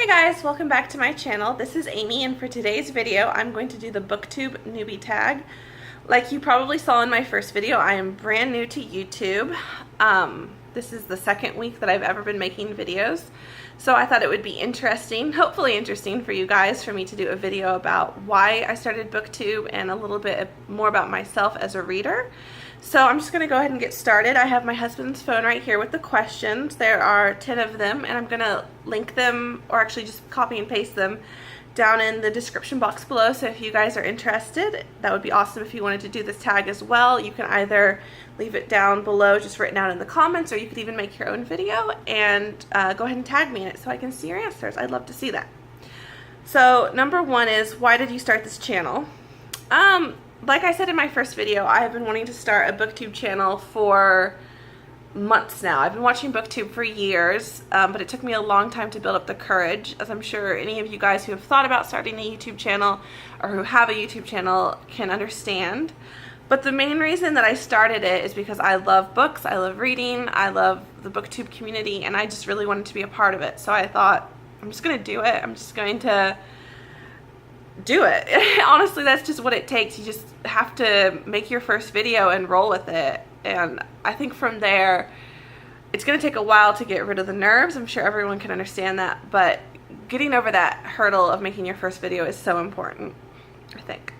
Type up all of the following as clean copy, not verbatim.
Hey guys, welcome back to my channel. This is Amy, and for today's video I'm going to do the Booktube Newbie Tag. Like you probably saw in my first video, I am brand new to YouTube. This is the second week that I've ever been making videos, so I thought it would be interesting, hopefully interesting for you guys, for me to do a video about why I started Booktube and a little bit more about myself as a reader. So I'm just going to go ahead and get started. I have my husband's phone right here with the questions. There are 10 of them, and I'm going to link them, or actually just copy and paste them, down in the description box below. So if you guys are interested, that would be awesome. If you wanted to do this tag as well, you can either leave it down below, just written down in the comments, or you could even make your own video and go ahead and tag me in it so I can see your answers. I'd love to see that. So number one is, why did you start this channel? Like I said in my first video, I have been wanting to start a booktube channel for months now. I've been watching booktube for years, but it took me a long time to build up the courage, as I'm sure any of you guys who have thought about starting a YouTube channel or who have a YouTube channel can understand. But the main reason that I started it is because I love books, I love reading, I love the booktube community, and I just really wanted to be a part of it. So I thought, I'm just going to do it. I'm just going to do it. Honestly, that's just what it takes. You just have to make your first video and roll with it. And I think from there, it's going to take a while to get rid of the nerves. I'm sure everyone can understand that, but getting over that hurdle of making your first video is so important, I think.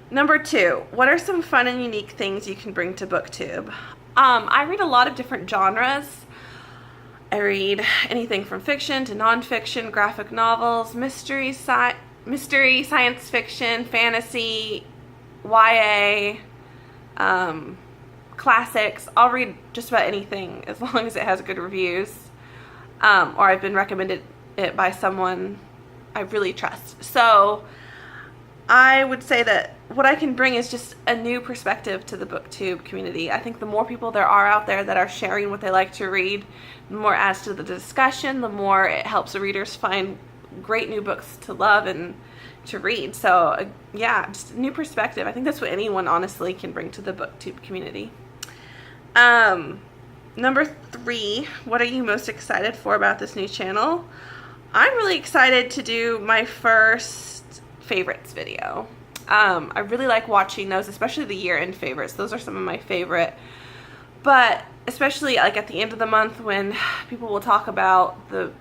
Number two, what are some fun and unique things you can bring to BookTube? I read a lot of different genres. I read anything from fiction to nonfiction, graphic novels, mystery, science fiction, fantasy, YA, classics. I'll read just about anything as long as it has good reviews, or I've been recommended it by someone I really trust. So I would say that what I can bring is just a new perspective to the booktube community. I think the more people there are out there that are sharing what they like to read, the more it adds to the discussion, the more it helps the readers find great new books to love and to read. So yeah, just a new perspective. I think that's what anyone honestly can bring to the booktube community. Number three, what are you most excited for about this new channel? I'm really excited to do my first favorites video. I really like watching those, especially the year-end favorites. Those are some of my favorite. But especially like at the end of the month, when people will talk about their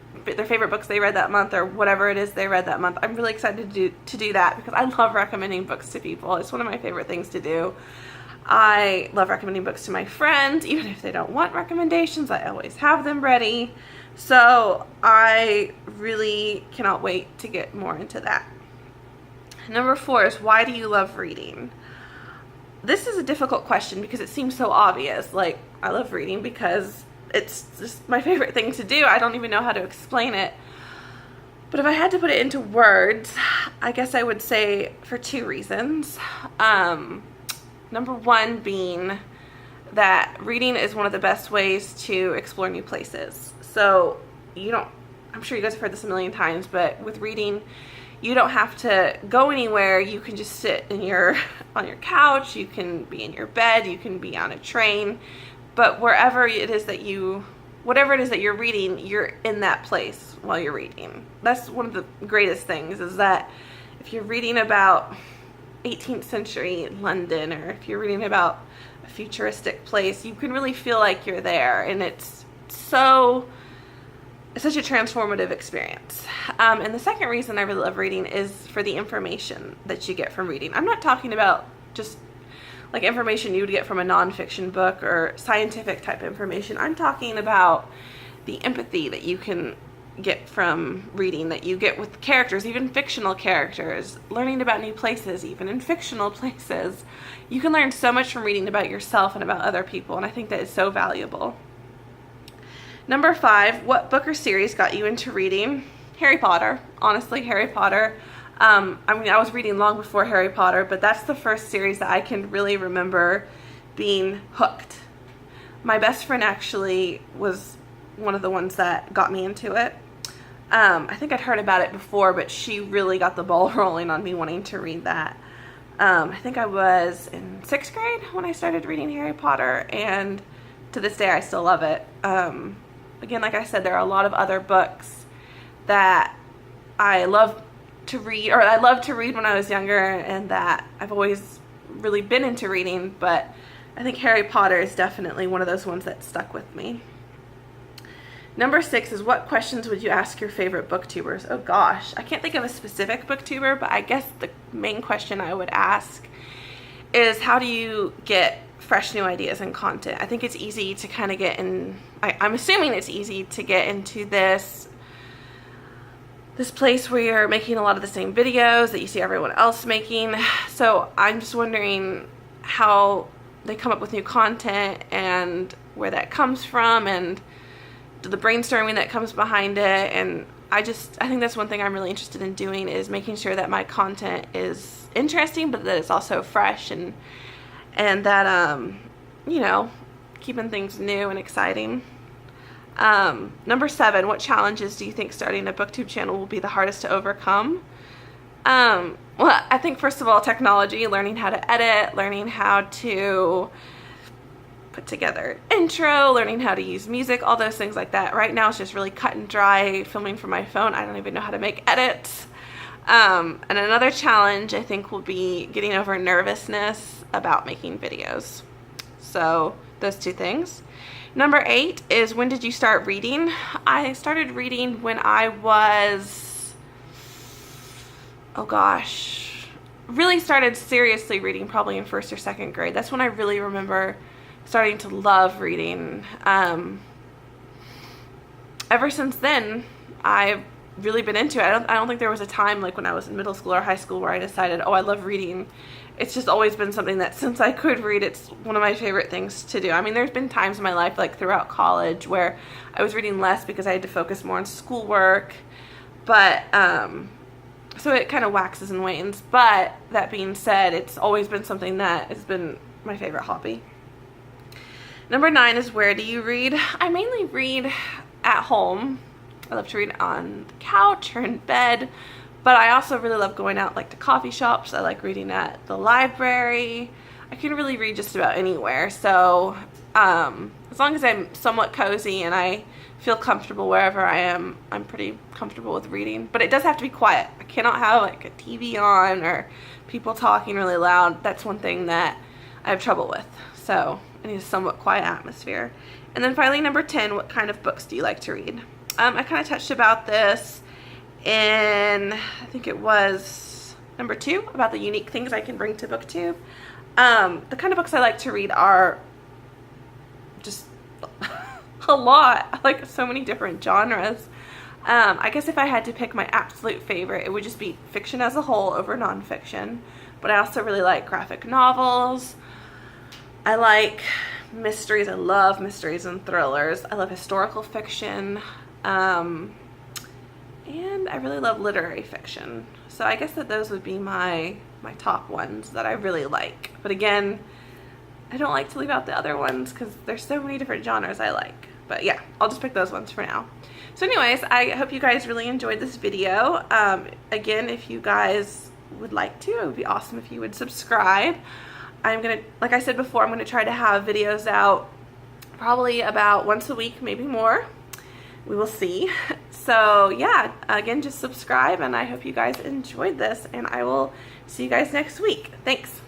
favorite books they read that month, or whatever it is they read that month. I'm really excited to do that because I love recommending books to people. It's one of my favorite things to do. I love recommending books to my friends. Even if they don't want recommendations, I always have them ready. So I really cannot wait to get more into that. Number four is, why do you love reading? This is a difficult question because it seems so obvious. Like, I love reading because it's just my favorite thing to do. I don't even know how to explain it. But if I had to put it into words, I guess I would say for two reasons. Number one being that reading is one of the best ways to explore new places. So I'm sure you guys have heard this a million times, but with reading, you don't have to go anywhere. You can just sit on your couch, you can be in your bed, you can be on a train, but whatever it is that you're reading, you're in that place while you're reading. That's one of the greatest things, is that if you're reading about 18th century London, or if you're reading about a futuristic place, you can really feel like you're there, and it's such a transformative experience. And the second reason I really love reading is for the information that you get from reading. I'm not talking about just like information you would get from a nonfiction book or scientific type information. I'm talking about the empathy that you can get from reading, that you get with characters, even fictional characters, learning about new places, even in fictional places. You can learn so much from reading about yourself and about other people, and I think that is so valuable. Number five, what book or series got you into reading? Harry Potter. Honestly, Harry Potter. I mean, I was reading long before Harry Potter, but that's the first series that I can really remember being hooked. My best friend actually was one of the ones that got me into it. I think I'd heard about it before, but she really got the ball rolling on me wanting to read that. I think I was in 6th grade when I started reading Harry Potter, and to this day I still love it. Again, like I said, there are a lot of other books that I love to read, or I loved to read when I was younger, and that I've always really been into reading, but I think Harry Potter is definitely one of those ones that stuck with me. Number 6 is, what questions would you ask your favorite booktubers? Oh gosh, I can't think of a specific booktuber, but I guess the main question I would ask is, how do you get fresh new ideas and content? I think it's easy to kind of get in, I'm assuming it's easy to get into this place where you're making a lot of the same videos that you see everyone else making. So I'm just wondering how they come up with new content and where that comes from, and the brainstorming that comes behind it. And I think that's one thing I'm really interested in doing, is making sure that my content is interesting, but that it's also fresh, and that you know, keeping things new and exciting. Number 7, what challenges do you think starting a booktube channel will be the hardest to overcome? Well, I think first of all, technology, learning how to edit, learning how to put together intro, learning how to use music, all those things like that. Right now it's just really cut and dry, filming from my phone. I don't even know how to make edits. And another challenge I think will be getting over nervousness about making videos. So those 2 things. Number 8 is, when did you start reading? I started reading when I was, oh gosh, really started seriously reading probably in 1st or 2nd grade. That's when I really remember starting to love reading. Ever since then, I've really been into it. I don't think there was a time like when I was in middle school or high school where I decided, oh, I love reading. It's just always been something that, since I could read, it's one of my favorite things to do. I mean, there's been times in my life, like throughout college, where I was reading less because I had to focus more on schoolwork, but so it kind of waxes and wanes. But that being said, it's always been something that has been my favorite hobby. Number 9 is, where do you read? I mainly read at home. I love to read on the couch or in bed, but I also really love going out, like to coffee shops. I like reading at the library. I can really read just about anywhere. So as long as I'm somewhat cozy and I feel comfortable wherever I am, I'm pretty comfortable with reading. But it does have to be quiet. I cannot have like a TV on or people talking really loud. That's one thing that I have trouble with. So I need a somewhat quiet atmosphere. And then finally, number 10, what kind of books do you like to read? I kind of touched about this in, I think it was number 2, about the unique things I can bring to BookTube. The kind of books I like to read are just a lot. I like so many different genres. I guess if I had to pick my absolute favorite, it would just be fiction as a whole over nonfiction. But I also really like graphic novels. I like mysteries. I love mysteries and thrillers. I love historical fiction. And I really love literary fiction. So I guess that those would be my top ones that I really like. But again, I don't like to leave out the other ones because there's so many different genres I like. But yeah, I'll just pick those ones for now. So anyways, I hope you guys really enjoyed this video. Again, if you guys would like to, it would be awesome if you would subscribe. I'm gonna, like I said before, I'm gonna try to have videos out probably about once a week, maybe more. We will see. So yeah, again, just subscribe, and I hope you guys enjoyed this, and I will see you guys next week. Thanks.